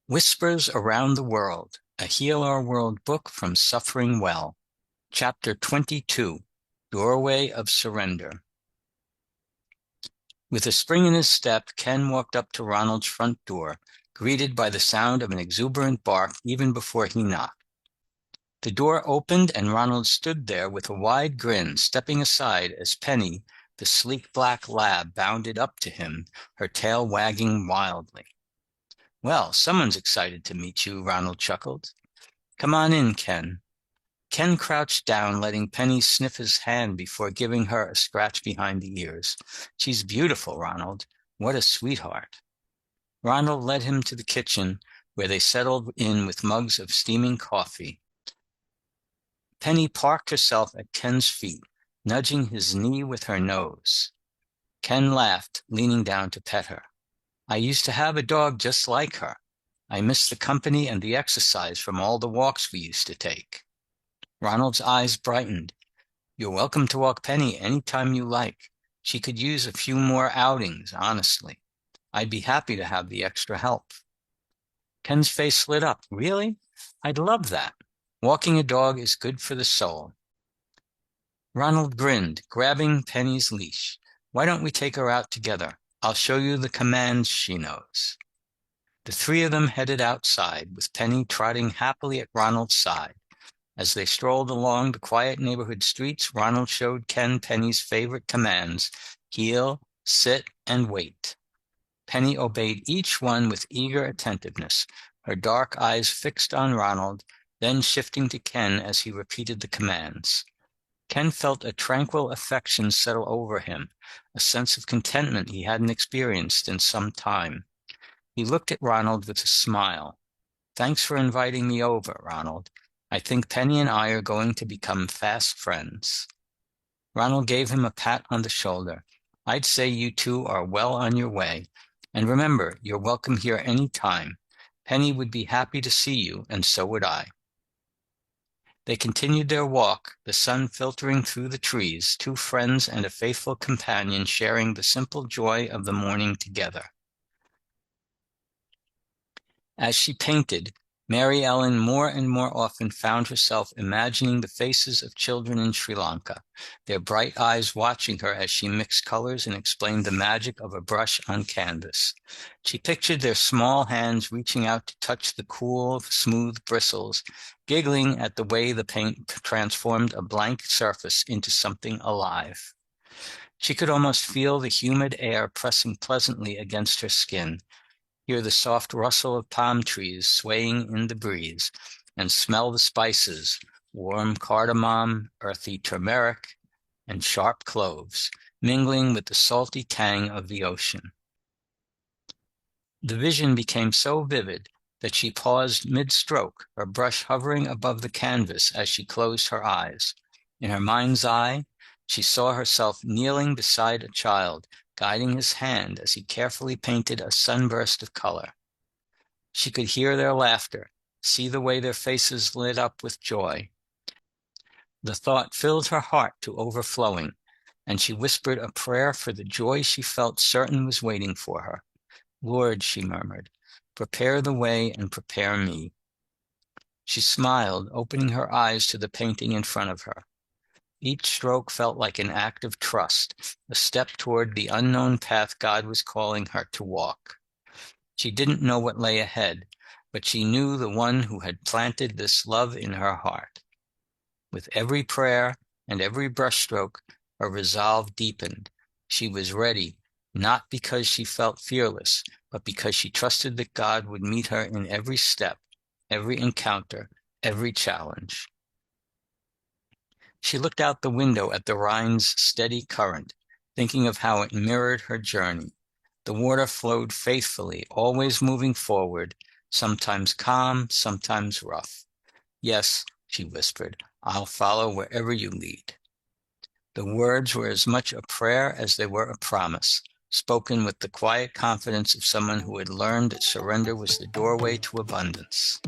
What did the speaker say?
Whispers Around the World, a Heal Our World book from SufferingWell. Chapter 22, Doorway of Surrender. With a spring in his step, Ken walked up to Ronald's front door, greeted by the sound of an exuberant bark even before he knocked. The door opened and Ronald stood there with a wide grin, stepping aside as Penny, the sleek black lab, bounded up to him, her tail wagging wildly. "Well, someone's excited to meet you," Ronald chuckled. "Come on in, Ken." Ken crouched down, letting Penny sniff his hand before giving her a scratch behind the ears. "She's beautiful, Ronald. What a sweetheart." Ronald led him to the kitchen, where they settled in with mugs of steaming coffee. Penny parked herself at Ken's feet, nudging his knee with her nose. Ken laughed, leaning down to pet her. "I used to have a dog just like her. I miss the company and the exercise from all the walks we used to take." Ronald's eyes brightened. "You're welcome to walk Penny any time you like. She could use a few more outings, honestly. I'd be happy to have the extra help." Ken's face lit up. "Really? I'd love that. Walking a dog is good for the soul." Ronald grinned, grabbing Penny's leash. "Why don't we take her out together? I'll show you the commands she knows." The three of them headed outside, with Penny trotting happily at Ronald's side. As they strolled along the quiet neighborhood streets, Ronald showed Ken Penny's favorite commands: heel, sit, and wait. Penny obeyed each one with eager attentiveness, her dark eyes fixed on Ronald, then shifting to Ken as he repeated the commands. Ken felt a tranquil affection settle over him, a sense of contentment he hadn't experienced in some time. He looked at Ronald with a smile. "Thanks for inviting me over, Ronald. I think Penny and I are going to become fast friends." Ronald gave him a pat on the shoulder. "I'd say you two are well on your way. And remember, you're welcome here any time. Penny would be happy to see you, and so would I." They continued their walk, the sun filtering through the trees, two friends and a faithful companion sharing the simple joy of the morning together. As she painted, Mary Ellen more and more often found herself imagining the faces of children in Sri Lanka, their bright eyes watching her as she mixed colors and explained the magic of a brush on canvas. She pictured their small hands reaching out to touch the cool, smooth bristles, giggling at the way the paint transformed a blank surface into something alive. She could almost feel the humid air pressing pleasantly against her skin, hear the soft rustle of palm trees swaying in the breeze, and smell the spices, warm cardamom, earthy turmeric, and sharp cloves, mingling with the salty tang of the ocean. The vision became so vivid that she paused mid-stroke, her brush hovering above the canvas as she closed her eyes. In her mind's eye, she saw herself kneeling beside a child, guiding his hand as he carefully painted a sunburst of color. She could hear their laughter, see the way their faces lit up with joy. The thought filled her heart to overflowing, and she whispered a prayer for the joy she felt certain was waiting for her. "Lord," she murmured, "prepare the way and prepare me." She smiled, opening her eyes to the painting in front of her. Each stroke felt like an act of trust, a step toward the unknown path God was calling her to walk. She didn't know what lay ahead, but she knew the one who had planted this love in her heart. With every prayer and every brushstroke, her resolve deepened. She was ready, not because she felt fearless, but because she trusted that God would meet her in every step, every encounter, every challenge. She looked out the window at the Rhine's steady current, thinking of how it mirrored her journey. The water flowed faithfully, always moving forward, sometimes calm, sometimes rough. "Yes," she whispered, "I'll follow wherever you lead." The words were as much a prayer as they were a promise, spoken with the quiet confidence of someone who had learned that surrender was the doorway to abundance.